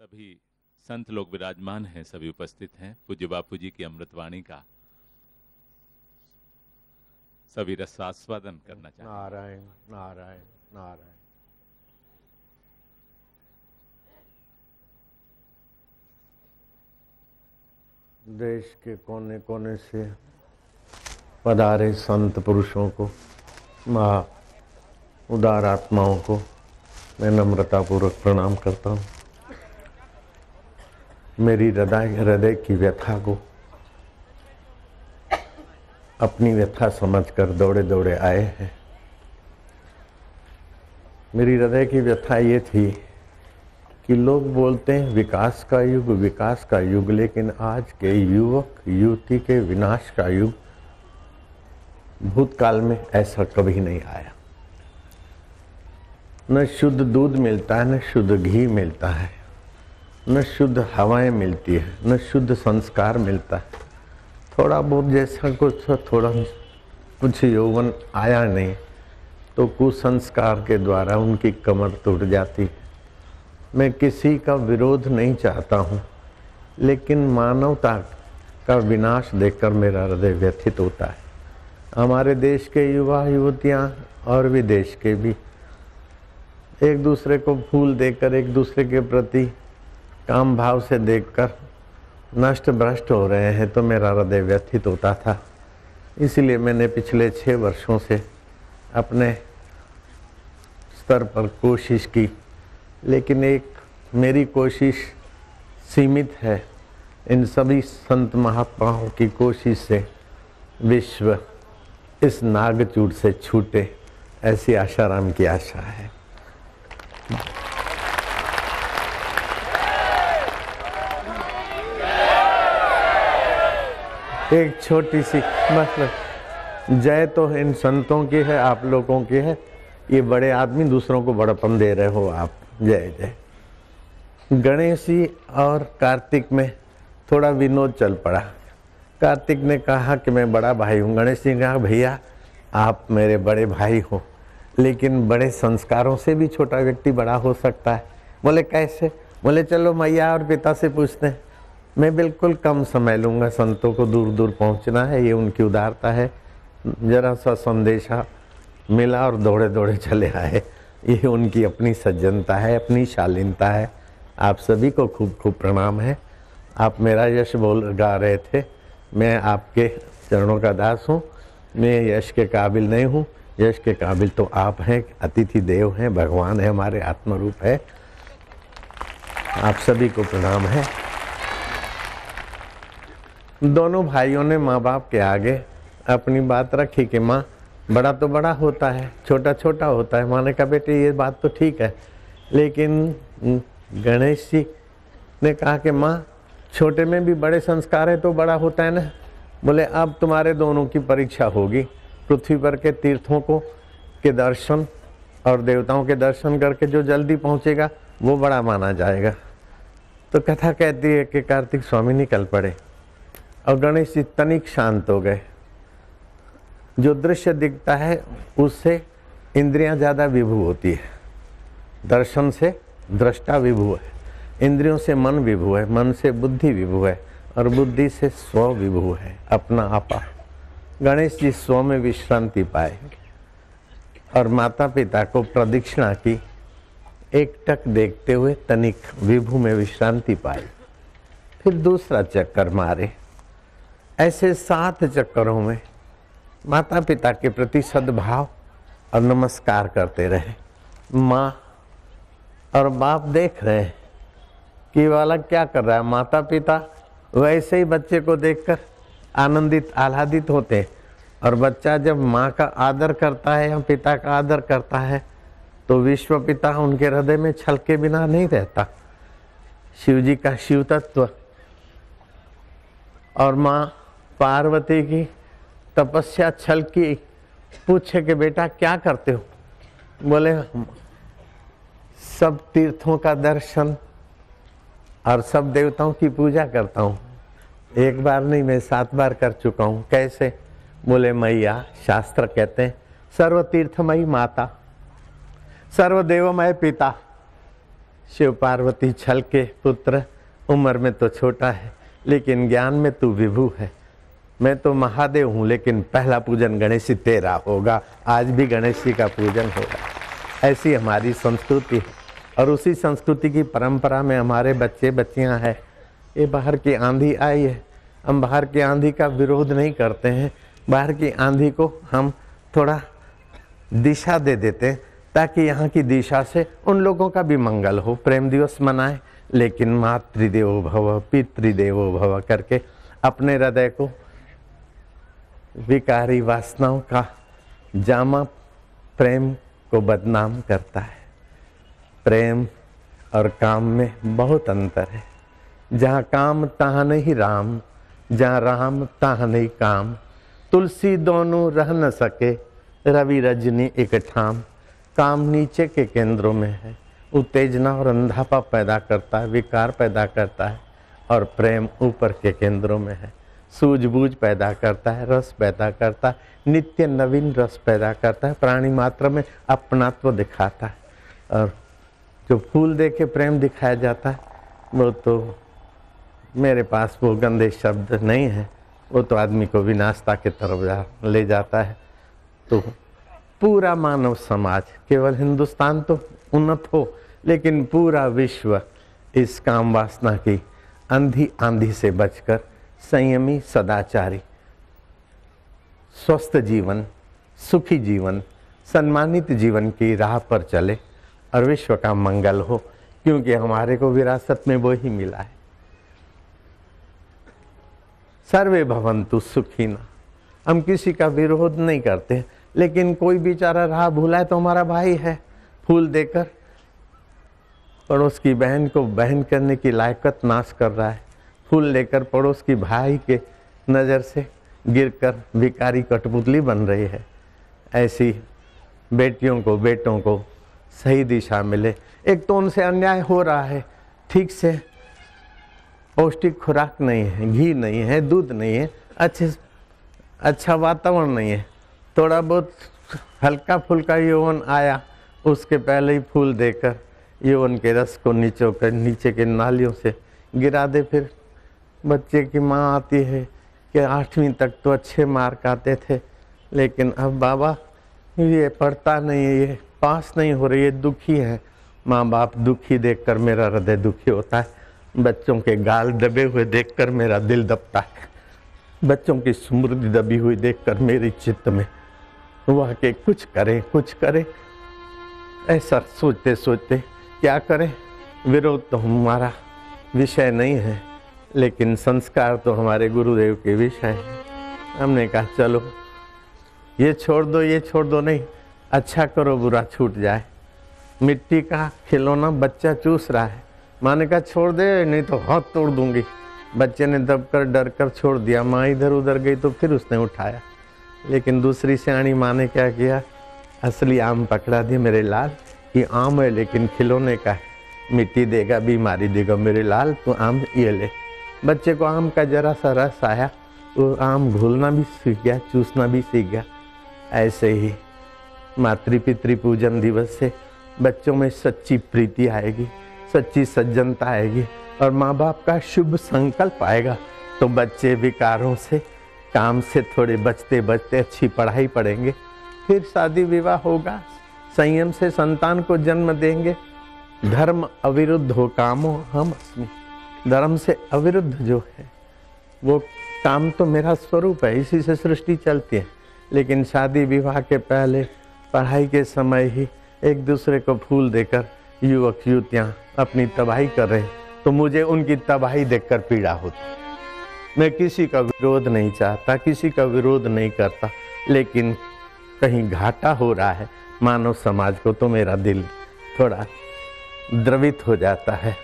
सभी संत लोग विराजमान हैं, सभी उपस्थित हैं। पूज्य बापू जी की अमृतवाणी का सभी रसास्वादन करना चाहते हैं। नारायण नारायण नारायण। देश के कोने कोने से पधारे संत पुरुषों को, महा उदार आत्माओं को मैं नम्रतापूर्वक प्रणाम करता हूँ। मेरी हृदय की व्यथा को अपनी व्यथा समझकर दौड़े दौड़े आए हैं। मेरी हृदय की व्यथा ये थी कि लोग बोलते हैं विकास का युग, लेकिन आज के युवक युवती के विनाश का युग भूतकाल में ऐसा कभी नहीं आया। न शुद्ध दूध मिलता है, न शुद्ध घी मिलता है, न शुद्ध हवाएं मिलती है, न शुद्ध संस्कार मिलता है। थोड़ा बहुत जैसा कुछ यौवन आया नहीं तो कुसंस्कार के द्वारा उनकी कमर टूट जाती। मैं किसी का विरोध नहीं चाहता हूँ, लेकिन मानवता का विनाश देखकर मेरा हृदय व्यथित होता है। हमारे देश के युवा युवतियाँ और विदेश के भी एक दूसरे को फूल देकर, एक दूसरे के प्रति काम भाव से देखकर नष्ट भ्रष्ट हो रहे हैं तो मेरा हृदय व्यथित होता था। इसलिए मैंने पिछले 6 वर्षों से अपने स्तर पर कोशिश की, लेकिन एक मेरी कोशिश सीमित है। इन सभी संत महात्माओं की कोशिश से विश्व इस नागचूड़ से छूटे, ऐसी आशाराम की आशा है। एक छोटी सी मतलब जय तो इन संतों की है, आप लोगों की है। ये बड़े आदमी दूसरों को बड़पन दे रहे हो आप, जय जय। गणेश जी और कार्तिक में थोड़ा विनोद चल पड़ा। कार्तिक ने कहा कि मैं बड़ा भाई हूँ। गणेश जी ने कहा भैया आप मेरे बड़े भाई हो, लेकिन बड़े संस्कारों से भी छोटा व्यक्ति बड़ा हो सकता है। बोले कैसे? बोले चलो मैया और पिता से पूछते हैं। मैं बिल्कुल कम समय लूँगा, संतों को दूर दूर पहुँचना है, ये उनकी उदारता है। जरा सा संदेशा मिला और दौड़े दौड़े चले आए। ये उनकी अपनी सज्जनता है, अपनी शालीनता है। आप सभी को खूब खूब प्रणाम है। आप मेरा यश गा रहे थे। मैं आपके चरणों का दास हूँ। मैं यश के काबिल नहीं हूँ, यश के काबिल तो आप हैं। अतिथि देव हैं, भगवान है, हमारे आत्मरूप है। आप सभी को प्रणाम है। दोनों भाइयों ने माँ बाप के आगे अपनी बात रखी कि माँ बड़ा तो बड़ा होता है, छोटा छोटा होता है। माँ ने कहा बेटे ये बात तो ठीक है, लेकिन गणेश जी ने कहा कि माँ छोटे में भी बड़े संस्कार है तो बड़ा होता है ना। बोले अब तुम्हारे दोनों की परीक्षा होगी। पृथ्वी पर के तीर्थों को के दर्शन और देवताओं के दर्शन करके जो जल्दी पहुँचेगा वो बड़ा माना जाएगा। तो कथा कहती है कि कार्तिक स्वामी निकल पड़े और गणेश जी तनिक शांत हो गए। जो दृश्य दिखता है उससे इंद्रियां ज़्यादा विभु होती है। दर्शन से दृष्टा विभु है, इंद्रियों से मन विभु है, मन से बुद्धि विभु है, और बुद्धि से स्व विभु है, अपना आपा। गणेश जी स्व में विश्रांति पाए और माता पिता को प्रदक्षिणा की, एकटक देखते हुए तनिक विभु में विश्रांति पाई। फिर दूसरा चक्कर मारे। ऐसे 7 चक्करों में माता पिता के प्रति सद्भाव और नमस्कार करते रहे। माँ और बाप देख रहे हैं कि वाला क्या कर रहा है। माता पिता वैसे ही बच्चे को देखकर आनंदित आह्लादित होते हैं, और बच्चा जब माँ का आदर करता है या पिता का आदर करता है तो विश्व पिता उनके हृदय में छल के बिना नहीं रहता। शिव जी का शिव तत्व और माँ पार्वती की तपस्या छल की। पूछे कि बेटा क्या करते हो? बोले सब तीर्थों का दर्शन और सब देवताओं की पूजा करता हूँ। एक बार नहीं, मैं 7 बार कर चुका हूँ। कैसे? बोले मैया शास्त्र कहते हैं सर्व तीर्थमयी माता, सर्वदेवमय पिता, शिव पार्वती छल के पुत्र, उम्र में तो छोटा है लेकिन ज्ञान में तू विभू है। मैं तो महादेव हूँ लेकिन पहला पूजन गणेश जी तेरा होगा। आज भी गणेश जी का पूजन होगा। ऐसी हमारी संस्कृति है और उसी संस्कृति की परंपरा में हमारे बच्चे बच्चियाँ हैं। ये बाहर की आंधी आई है, हम बाहर की आंधी का विरोध नहीं करते हैं। बाहर की आंधी को हम थोड़ा दिशा दे देते हैं ताकि यहाँ की दिशा से उन लोगों का भी मंगल हो। प्रेम दिवस मनाएं, लेकिन मातृदेवो भव पितृदेवो भव करके अपने हृदय को विकारी वासनाओं का जामा प्रेम को बदनाम करता है। प्रेम और काम में बहुत अंतर है। जहाँ काम तहाँ नहीं राम, जहाँ राम तहाँ नहीं काम। तुलसी दोनों रह न सके, रवि रजनी एक ठाम। काम नीचे के केंद्रों में है, उत्तेजना और अंधापा पैदा करता है, विकार पैदा करता है। और प्रेम ऊपर के केंद्रों में है, सूझबूझ पैदा करता है, रस पैदा करता है, नित्य नवीन रस पैदा करता है, प्राणी मात्र में अपनात्व दिखाता है। और जो फूल दे के प्रेम दिखाया जाता है वो तो, मेरे पास वो गंदे शब्द नहीं है, वो तो आदमी को विनाशता की तरफ ले जाता है। तो पूरा मानव समाज, केवल हिंदुस्तान तो उन्नत हो लेकिन पूरा विश्व इस काम वासना की अंधी आंधी से बचकर संयमी, सदाचारी, स्वस्थ जीवन, सुखी जीवन, सम्मानित जीवन की राह पर चले और विश्व का मंगल हो, क्योंकि हमारे को विरासत में वो ही मिला है। सर्वे भवन्तु सुखिनः। हम किसी का विरोध नहीं करते, लेकिन कोई बेचारा राह भूला है तो हमारा भाई है, फूल देकर पड़ोस की बहन को बहन करने की लायकत नाश कर रहा है। फूल लेकर पड़ोस की भाई के नज़र से गिरकर भिखारी कठपुतली बन रही है। ऐसी बेटियों को, बेटों को सही दिशा मिले। एक तो उनसे अन्याय हो रहा है, ठीक से पौष्टिक खुराक नहीं है, घी नहीं है, दूध नहीं है, अच्छा वातावरण नहीं है। थोड़ा बहुत हल्का फुल्का यौवन आया, उसके पहले ही फूल देकर यौवन के रस को निचोड़ नीचे के नालियों से गिरा दे। फिर बच्चे की माँ आती है कि 8वीं तक तो अच्छे मार्क आते थे, लेकिन अब बाबा ये पढ़ता नहीं है, ये पास नहीं हो रही, ये दुखी है। माँ बाप दुखी देखकर मेरा हृदय दुखी होता है। बच्चों के गाल दबे हुए देखकर मेरा दिल दबता है। बच्चों की स्मृति दबी हुई देखकर मेरी चित्त में वह के कुछ करें ऐसा सोचते सोचते क्या करें। विरोध तो हमारा विषय नहीं है, लेकिन संस्कार तो हमारे गुरुदेव के विषय है। हमने कहा चलो ये छोड़ दो नहीं, अच्छा करो बुरा छूट जाए। मिट्टी का खिलौना बच्चा चूस रहा है, माँ ने कहा छोड़ दे नहीं तो हाथ तोड़ दूंगी। बच्चे ने दबकर डर कर छोड़ दिया। माँ इधर उधर गई तो फिर उसने उठाया, लेकिन दूसरी सियाणी माँ ने क्या किया, असली आम पकड़ा दिया। मेरे लाल ये आम है लेकिन खिलौने का है, मिट्टी देगा बीमारी देगा, मेरे लाल तो आम ये ले। बच्चे को आम का जरा सा रस आया, वो आम घोलना भी सीख गया, चूसना भी सीख गया। ऐसे ही मातृ पितृ पूजन दिवस से बच्चों में सच्ची प्रीति आएगी, सच्ची सज्जनता आएगी और माँ बाप का शुभ संकल्प आएगा, तो बच्चे विकारों से, काम से थोड़े बचते बचते अच्छी पढ़ाई पढ़ेंगे, फिर शादी विवाह होगा, संयम से संतान को जन्म देंगे। धर्म अविरुद्ध हो कामो हम अस्मि। धर्म से अविरुद्ध जो है वो काम तो मेरा स्वरूप है, इसी से सृष्टि चलती है। लेकिन शादी विवाह के पहले, पढ़ाई के समय ही एक दूसरे को फूल देकर युवक युवतियाँ अपनी तबाही कर रहे हैं, तो मुझे उनकी तबाही देखकर पीड़ा होती। मैं किसी का विरोध नहीं चाहता, किसी का विरोध नहीं करता, लेकिन कहीं घाटा हो रहा है मानव समाज को तो मेरा दिल थोड़ा द्रवित हो जाता है।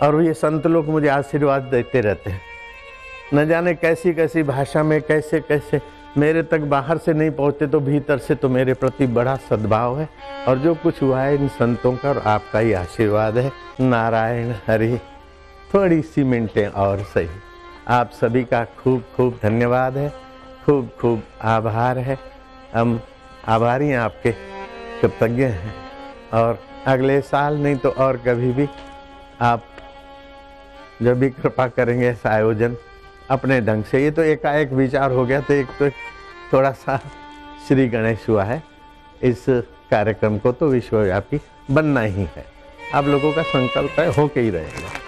और ये संत लोग मुझे आशीर्वाद देते रहते हैं, न जाने कैसी कैसी भाषा में, कैसे कैसे मेरे तक बाहर से नहीं पहुँचते तो भीतर से तो मेरे प्रति बड़ा सद्भाव है। और जो कुछ हुआ है इन संतों का और आपका ही आशीर्वाद है। नारायण हरि। थोड़ी सी मिनटें और सही। आप सभी का खूब खूब धन्यवाद है, खूब खूब आभार है। हम आभारी हैं, आपके कृतज्ञ हैं और अगले साल नहीं तो और कभी भी आप जब भी कृपा करेंगे ऐसा आयोजन अपने ढंग से। ये तो एकाएक विचार हो गया, तो एक तो थोड़ा सा श्री गणेश हुआ है। इस कार्यक्रम को तो विश्वव्यापी बनना ही है। आप लोगों का संकल्प है, होके ही रहेगा।